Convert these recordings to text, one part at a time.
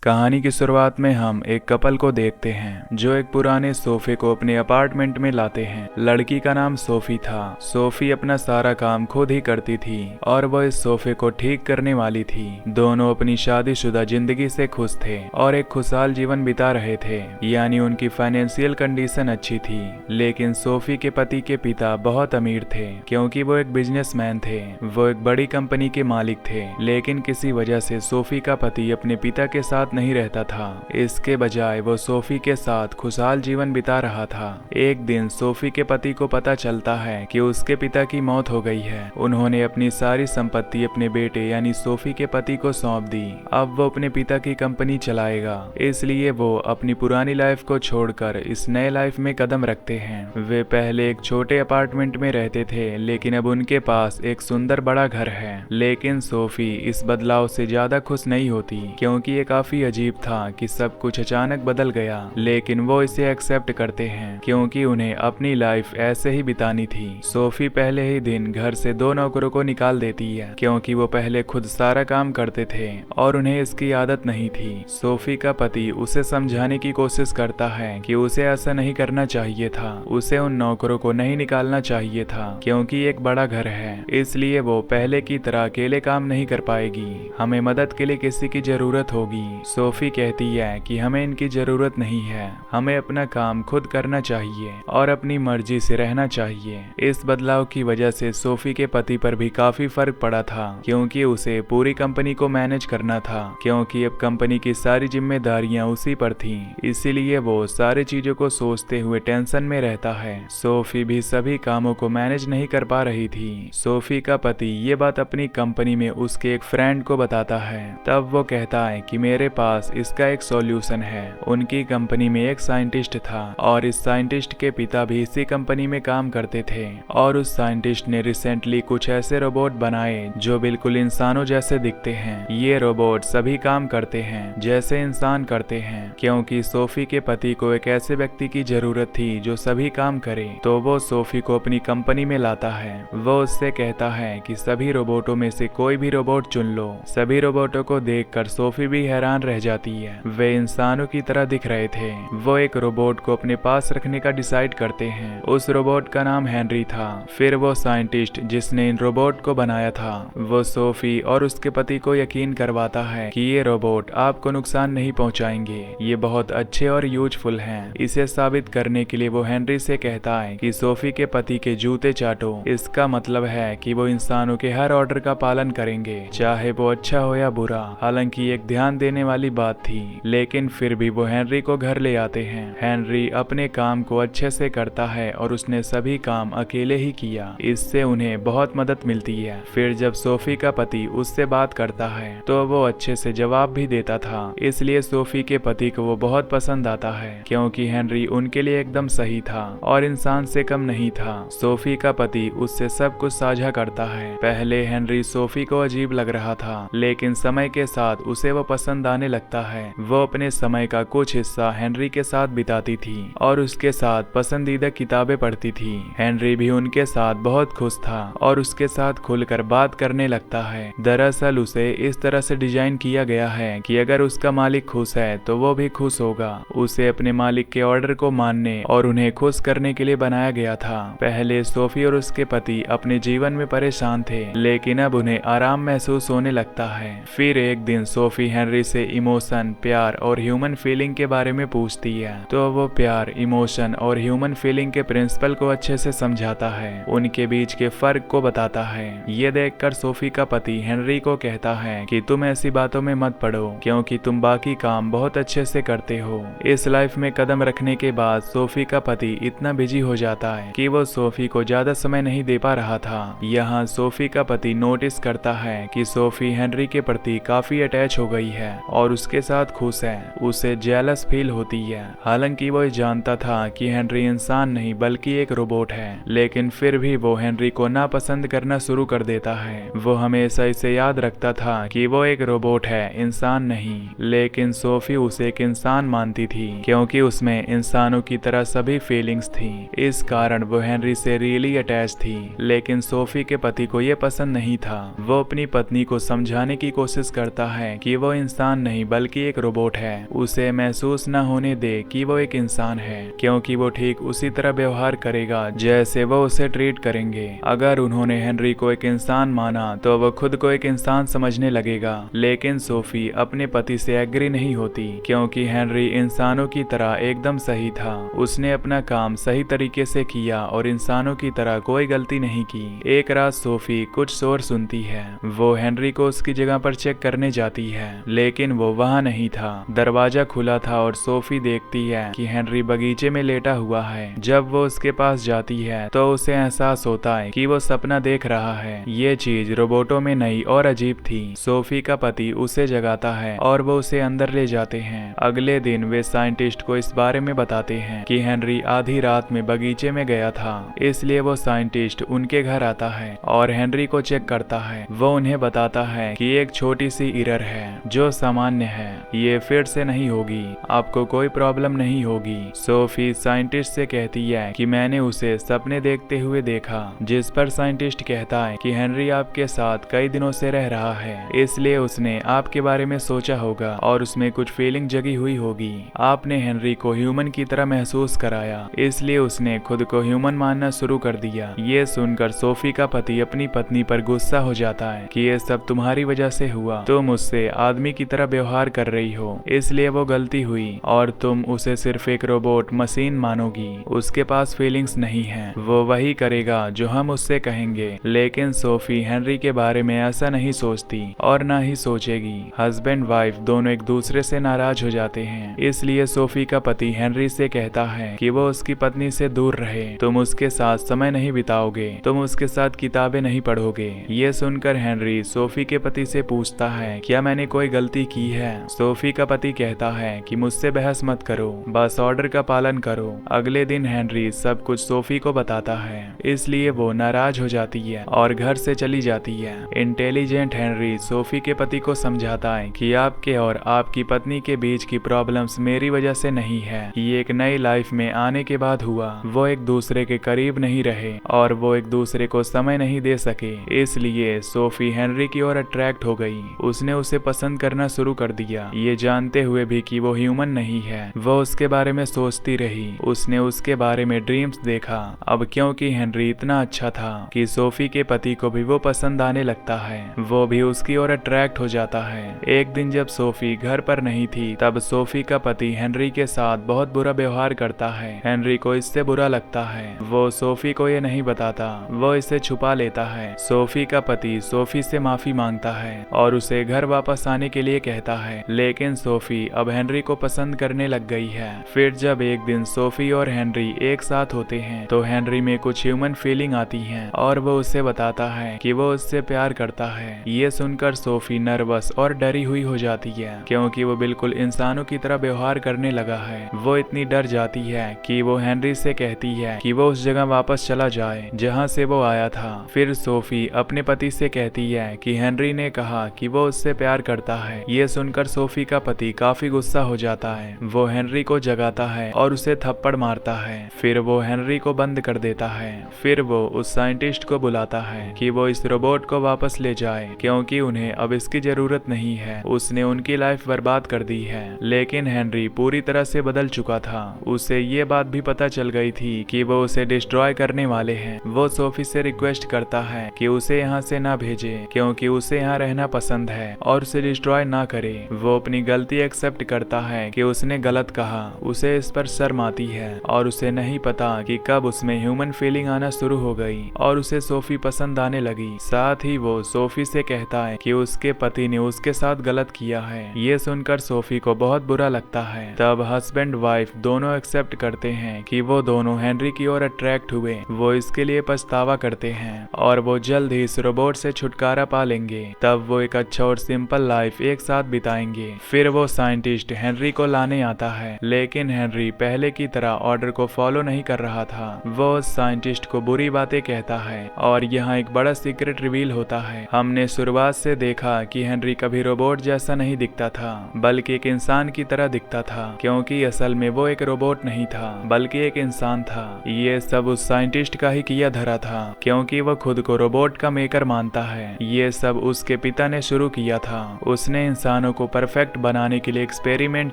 कहानी की शुरुआत में हम एक कपल को देखते हैं जो एक पुराने सोफे को अपने अपार्टमेंट में लाते हैं। लड़की का नाम सोफी था। सोफी अपना सारा काम खुद ही करती थी और वह इस सोफे को ठीक करने वाली थी। दोनों अपनी शादीशुदा जिंदगी से खुश थे और एक खुशहाल जीवन बिता रहे थे, यानी उनकी फाइनेंशियल कंडीशन अच्छी थी। लेकिन सोफी के पति के पिता बहुत अमीर थे क्योंकि वो एक बिजनेसमैन थे। वो एक बड़ी कंपनी के मालिक थे, लेकिन किसी वजह से सोफी का पति अपने पिता के साथ नहीं रहता था। इसके बजाय वो सोफी के साथ खुशहाल जीवन बिता रहा था। एक दिन सोफी के पति को पता चलता है कि उसके पिता की मौत हो गई है। उन्होंने अपनी सारी संपत्ति अपने बेटे यानी सोफी के पति को सौंप दी। अब वो अपने पिता की कंपनी चलाएगा, इसलिए वो अपनी पुरानी लाइफ को छोड़कर इस नए लाइफ में कदम रखते हैं। वे पहले एक छोटे अपार्टमेंट में रहते थे, लेकिन अब उनके पास एक सुंदर बड़ा घर है। लेकिन सोफी इस बदलाव से ज्यादा खुश नहीं होती क्योंकि ये काफी अजीब था कि सब कुछ अचानक बदल गया। लेकिन वो इसे एक्सेप्ट करते हैं क्योंकि उन्हें अपनी लाइफ ऐसे ही बितानी थी। सोफी पहले ही दिन घर से 2 नौकरों को निकाल देती है क्योंकि वो पहले खुद सारा काम करते थे और उन्हें इसकी आदत नहीं थी। सोफी का पति उसे समझाने की कोशिश करता है कि उसे ऐसा नहीं करना चाहिए था, उसे उन नौकरों को नहीं निकालना चाहिए था क्योंकि एक बड़ा घर है, इसलिए वो पहले की तरह अकेले काम नहीं कर पाएगी। हमें मदद के लिए किसी की जरूरत होगी। सोफी कहती है कि हमें इनकी जरूरत नहीं है, हमें अपना काम खुद करना चाहिए और अपनी मर्जी से रहना चाहिए। इस बदलाव की वजह से सोफी के पति पर भी काफी फर्क पड़ा था क्योंकि उसे पूरी कंपनी को मैनेज करना था, क्योंकि अब कंपनी की सारी जिम्मेदारियां उसी पर थीं। इसीलिए वो सारी चीजों को सोचते हुए टेंशन में रहता है। सोफी भी सभी कामों को मैनेज नहीं कर पा रही थी। सोफी का पति ये बात अपनी कंपनी में उसके एक फ्रेंड को बताता है। तब वो कहता है कि मेरे पास इसका एक सॉल्यूशन है। उनकी कंपनी में एक साइंटिस्ट था और इस साइंटिस्ट के पिता भी इसी कंपनी में काम करते थे और उस साइंटिस्ट ने रिसेंटली कुछ ऐसे रोबोट बनाए जो बिल्कुल इंसानों जैसे दिखते हैं। ये रोबोट सभी काम करते हैं जैसे इंसान करते हैं। क्योंकि सोफी के पति को एक ऐसे व्यक्ति की जरूरत थी जो सभी काम करे, तो वो सोफी को अपनी कंपनी में लाता है। वो उससे कहता है कि सभी रोबोटों में से कोई भी रोबोट चुन लो। सभी रोबोटों को देखकर सोफी भी हैरान रह जाती है। वे इंसानों की तरह दिख रहे थे। वो एक रोबोट को अपने पास रखने का डिसाइड करते हैं। उस रोबोट का नाम हेनरी था। फिर वो साइंटिस्ट जिसने इन रोबोट को बनाया था, वो सोफी और उसके पति को यकीन करवाता है कि ये रोबोट आपको नुकसान नहीं पहुंचाएंगे, ये बहुत अच्छे और यूजफुल हैं। इसे साबित करने के लिए वो हेनरी से कहता है कि सोफी के पति के जूते चाटो। इसका मतलब है कि वो इंसानों के हर ऑर्डर का पालन करेंगे, चाहे वो अच्छा हो या बुरा। हालांकि एक ध्यान देने वाली बात थी, लेकिन फिर भी वो हेनरी को घर ले आते हैं। हेनरी अपने काम को अच्छे से करता है और उसने सभी काम अकेले ही किया। इससे उन्हें बहुत मदद मिलती है। फिर जब सोफी का पति उससे बात करता है तो वो अच्छे से जवाब भी देता था, इसलिए सोफी के पति को वो बहुत पसंद आता है क्योंकि हेनरी उनके लिए एकदम सही था और इंसान से कम नहीं था। सोफी का पति उससे सब कुछ साझा करता है। पहले हेनरी सोफी को अजीब लग रहा था, लेकिन समय के साथ उसे वो पसंद आने लगता है। वो अपने समय का कुछ हिस्सा हेनरी के साथ बिताती थी और उसके साथ पसंदीदा किताबें पढ़ती थी। हेनरी भी उनके साथ बहुत खुश था और उसके साथ खुलकर बात करने लगता है। दरअसल उसे इस तरह से डिजाइन किया गया है कि अगर उसका मालिक खुश है तो वो भी खुश होगा। उसे अपने मालिक के ऑर्डर को मानने और उन्हें खुश करने के लिए बनाया गया था। पहले सोफी और उसके पति अपने जीवन में परेशान थे, लेकिन अब उन्हें आराम महसूस होने लगता है। फिर एक दिन सोफी हेनरी से इमोशन, प्यार और ह्यूमन फीलिंग के बारे में पूछती है, तो वो प्यार, इमोशन और ह्यूमन फीलिंग के प्रिंसिपल को अच्छे से समझाता है, उनके बीच के फर्क को बताता है। ये देखकर सोफी का पति हेनरी को कहता है कि तुम ऐसी बातों में मत पड़ो क्योंकि तुम बाकी काम बहुत अच्छे से करते हो। इस लाइफ में कदम रखने के बाद सोफी का पति इतना बिजी हो जाता है कि वो सोफी को ज्यादा समय नहीं दे पा रहा था। यहाँ सोफी का पति नोटिस करता है कि सोफी हेनरी के प्रति काफी अटैच हो गई है और उसके साथ खुश है। उसे जेलस फील होती है। हालांकि वो जानता था कि हेनरी इंसान नहीं बल्कि एक रोबोट है, लेकिन फिर भी वो हेनरी को नापसंद करना शुरू कर देता है। वो हमेशा इसे याद रखता था कि वो एक रोबोट है, इंसान नहीं। लेकिन सोफी उसे एक इंसान मानती थी क्योंकि उसमें इंसानों की तरह सभी फीलिंग्स थी। इस कारण वो हेनरी से रियली अटैच थी। लेकिन सोफी के पति को ये पसंद नहीं था। वो अपनी पत्नी को समझाने की कोशिश करता है कि वो इंसान नहीं नहीं बल्कि एक रोबोट है। उसे महसूस न होने दे कि वो एक इंसान है, क्योंकि वो ठीक उसी तरह व्यवहार करेगा जैसे वो उसे ट्रीट करेंगे। अगर उन्होंने हेनरी को एक इंसान माना तो वो खुद को एक इंसान समझने लगेगा। लेकिन सोफी अपने पति से एग्री नहीं होती, क्योंकि हेनरी इंसानों की तरह एकदम सही था। उसने अपना काम सही तरीके से किया और इंसानों की तरह कोई गलती नहीं की। एक रात सोफी कुछ शोर सुनती है। वो हेनरी को उसकी जगह पर चेक करने जाती है, लेकिन वो वहाँ नहीं था। दरवाजा खुला था और सोफी देखती है कि हेनरी बगीचे में लेटा हुआ है। जब वो उसके पास जाती है तो उसे एहसास होता है कि वो सपना देख रहा है। ये चीज रोबोटों में नई और अजीब थी। सोफी का पति उसे जगाता है और वो उसे अंदर ले जाते हैं। अगले दिन वे साइंटिस्ट को इस बारे में बताते हैं कि हेनरी आधी रात में बगीचे में गया था। इसलिए वो साइंटिस्ट उनके घर आता है और हेनरी को चेक करता है। वो उन्हें बताता है कि एक छोटी सी एरर है जो सामान्य है, ये फिर से नहीं होगी, आपको कोई प्रॉब्लम नहीं होगी। सोफी साइंटिस्ट से कहती है कि मैंने उसे सपने देखते हुए देखा, जिस पर साइंटिस्ट कहता है कि हेनरी आपके साथ कई दिनों से रह रहा है, इसलिए उसने आपके बारे में सोचा होगा और उसमें कुछ फीलिंग जगी हुई होगी। आपने हेनरी को ह्यूमन की तरह महसूस कराया, इसलिए उसने खुद को ह्यूमन मानना शुरू कर दिया। ये सुनकर सोफी का पति अपनी पत्नी पर गुस्सा हो जाता है कि ये सब तुम्हारी वजह से हुआ। तुम उससे आदमी की तरह व्यवहार कर रही हो, इसलिए वो गलती हुई और तुम उसे सिर्फ एक रोबोट मशीन मानोगी। उसके पास फीलिंग्स नहीं है, वो वही करेगा जो हम उससे कहेंगे। लेकिन सोफी हेनरी के बारे में ऐसा नहीं सोचती और ना ही सोचेगी। हस्बैंड वाइफ दोनों एक दूसरे से नाराज हो जाते हैं, इसलिए सोफी का पति हेनरी से कहता है कि वो उसकी पत्नी से दूर रहे। तुम उसके साथ समय नहीं बिताओगे, तुम उसके साथ किताबें नहीं पढ़ोगे। ये सुनकर हेनरी सोफी के पति से पूछता है, क्या मैंने कोई गलती की है? सोफी का पति कहता है कि मुझसे बहस मत करो, बस ऑर्डर का पालन करो। अगले दिन हेनरी सब कुछ सोफी को बताता है, इसलिए वो नाराज हो जाती है और घर से चली जाती है। इंटेलिजेंट हेनरी सोफी के पति को समझाता है कि आपके और आपकी पत्नी के बीच की प्रॉब्लम्स मेरी वजह से नहीं है, ये एक नई लाइफ में आने के बाद हुआ। वो एक दूसरे के करीब नहीं रहे और वो एक दूसरे को समय नहीं दे सके, इसलिए सोफी हेनरी की ओर अट्रैक्ट हो गई। उसने उसे पसंद करना शुरू कर दिया, ये जानते हुए भी कि वो ह्यूमन नहीं है। वो उसके बारे में सोचती रही, उसने उसके बारे में ड्रीम्स देखा। अब क्योंकि हेनरी इतना अच्छा था कि सोफी के पति को भी वो पसंद आने लगता है, वो भी उसकी ओर अट्रैक्ट हो जाता है। एक दिन जब सोफी घर पर नहीं थी, तब सोफी का पति हेनरी के साथ बहुत बुरा व्यवहार करता है। हेनरी को इससे बुरा लगता है, वो सोफी को ये नहीं बताता, वो इसे छुपा लेता है। सोफी का पति सोफी से माफी मांगता है और उसे घर वापस आने के लिए कहता है, लेकिन सोफी अब हेनरी को पसंद करने लग गई है। फिर जब एक दिन सोफी और हेनरी एक साथ होते हैं तो हेनरी में कुछ ह्यूमन फीलिंग आती है और वो उसे बताता है कि वो उससे प्यार करता है। ये सुनकर सोफी नर्वस और डरी हुई हो जाती है, क्योंकि वो बिल्कुल इंसानों की तरह व्यवहार करने लगा है। वो इतनी डर जाती है कि वो हेनरी से कहती है कि वो उस जगह वापस चला जाए जहाँ से वो आया था। फिर सोफी अपने पति से कहती है कि हेनरी ने कहा कि वो उससे प्यार करता है। ये सुनकर सोफी का पति काफी गुस्सा हो जाता है। वो हेनरी को जगाता है और उसे थप्पड़ मारता है। फिर वो हेनरी को बंद कर देता है। फिर वो उस साइंटिस्ट को बुलाता है कि वो इस रोबोट को वापस ले जाए, क्योंकि उन्हें अब इसकी जरूरत नहीं है, उसने उनकी लाइफ बर्बाद कर दी है। लेकिन हेनरी पूरी तरह से बदल चुका था। उसे ये बात भी पता चल गई थी कि वो उसे डिस्ट्रॉय करने वाले हैं। वो सोफी से रिक्वेस्ट करता है कि उसे यहाँ से ना भेजे, क्योंकि उसे यहाँ रहना पसंद है और उसे डिस्ट्रॉय ना करे। वो अपनी गलती एक्सेप्ट करता है कि उसने गलत कहा। उसे इस पर शर्म आती है और उसे नहीं पता कि कब उसमें ह्यूमन फीलिंग आना शुरू हो गई और उसे सोफी पसंद आने लगी। साथ ही वो सोफी से कहता है कि उसके पति ने उसके साथ गलत किया है। ये सुनकर सोफी को बहुत बुरा लगता है। तब हस्बैंड वाइफ दोनों एक्सेप्ट करते हैं कि वो दोनों हेनरी की ओर अट्रैक्ट हुए। वो इसके लिए पछतावा करते हैं और वो जल्द ही इस रोबोट से छुटकारा पा लेंगे। तब वो एक अच्छा और सिंपल लाइफ एक साथ बिताएंगे। फिर वो साइंटिस्ट हेनरी को लाने आता है, लेकिन हेनरी पहले की तरह ऑर्डर को फॉलो नहीं कर रहा था। वो उस साइंटिस्ट को बुरी बातें कहता है और यहाँ एक बड़ा सीक्रेट रिवील होता है। हमने शुरुआत से देखा कि हेनरी कभी रोबोट जैसा नहीं दिखता था, बल्कि एक इंसान की तरह दिखता था, क्योंकि असल में वो एक रोबोट नहीं था बल्कि एक इंसान था। ये सब उस साइंटिस्ट का ही किया धरा था, क्योंकि वो खुद को रोबोट का मेकर मानता है। ये सब उसके पिता ने शुरू किया था। उसने इंसान इंसानों को परफेक्ट बनाने के लिए एक्सपेरिमेंट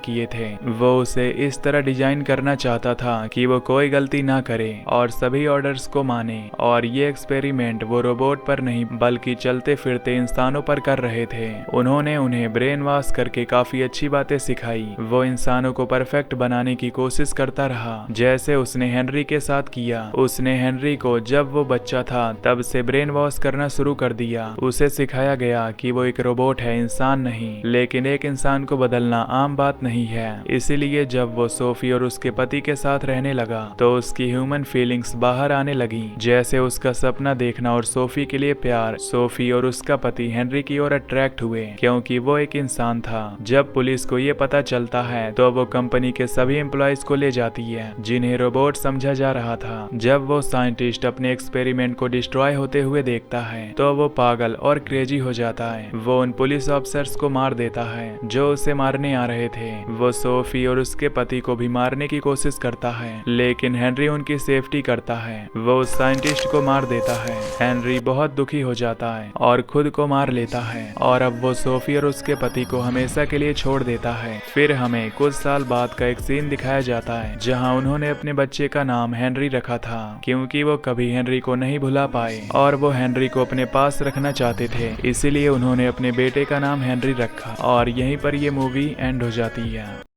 किए थे। वो उसे इस तरह डिजाइन करना चाहता था कि वो कोई गलती ना करे और सभी ऑर्डर्स को माने। और ये एक्सपेरिमेंट वो रोबोट पर नहीं बल्कि चलते फिरते इंसानों पर कर रहे थे। उन्होंने उन्हें ब्रेन वॉश करके काफी अच्छी बातें सिखाई। वो इंसानों को परफेक्ट बनाने की कोशिश करता रहा, जैसे उसने हेनरी के साथ किया। उसने हेनरी को जब वो बच्चा था तब से ब्रेन वॉश करना शुरू कर दिया। उसे सिखाया गया कि वो एक रोबोट है, इंसान नहीं। लेकिन एक इंसान को बदलना आम बात नहीं है। इसीलिए जब वो सोफी और उसके पति के साथ रहने लगा तो उसकी ह्यूमन फीलिंग्स बाहर आने लगी, जैसे उसका सपना देखना और सोफी के लिए प्यार। सोफी और उसका पति हेनरी की ओर अट्रैक्ट हुए क्योंकि वो एक इंसान था। जब पुलिस को ये पता चलता है तो वो कंपनी के सभी एम्प्लॉयज को ले जाती है जिन्हें रोबोट समझा जा रहा था। जब वो साइंटिस्ट अपने एक्सपेरिमेंट को डिस्ट्रॉय होते हुए देखता है तो वो पागल और क्रेजी हो जाता है। वो उन पुलिस ऑफिसर्स को मार देता है जो उसे मारने आ रहे थे। वो सोफी और उसके पति को भी मारने की कोशिश करता है, लेकिन हेनरी उनकी सेफ्टी करता है। वो उस साइंटिस्ट को मार देता है। हेनरी बहुत दुखी हो जाता है और खुद को मार लेता है और अब वो सोफी और उसके पति को हमेशा के लिए छोड़ देता है। फिर हमें कुछ साल बाद का एक सीन दिखाया जाता है जहां उन्होंने अपने बच्चे का नाम हेनरी रखा था क्योंकि वो कभी हेनरी को नहीं भुला पाए और वो हेनरी को अपने पास रखना चाहते थे। इसीलिए उन्होंने अपने बेटे का नाम हेनरी रखा और यहीं पर ये मूवी एंड हो जाती है।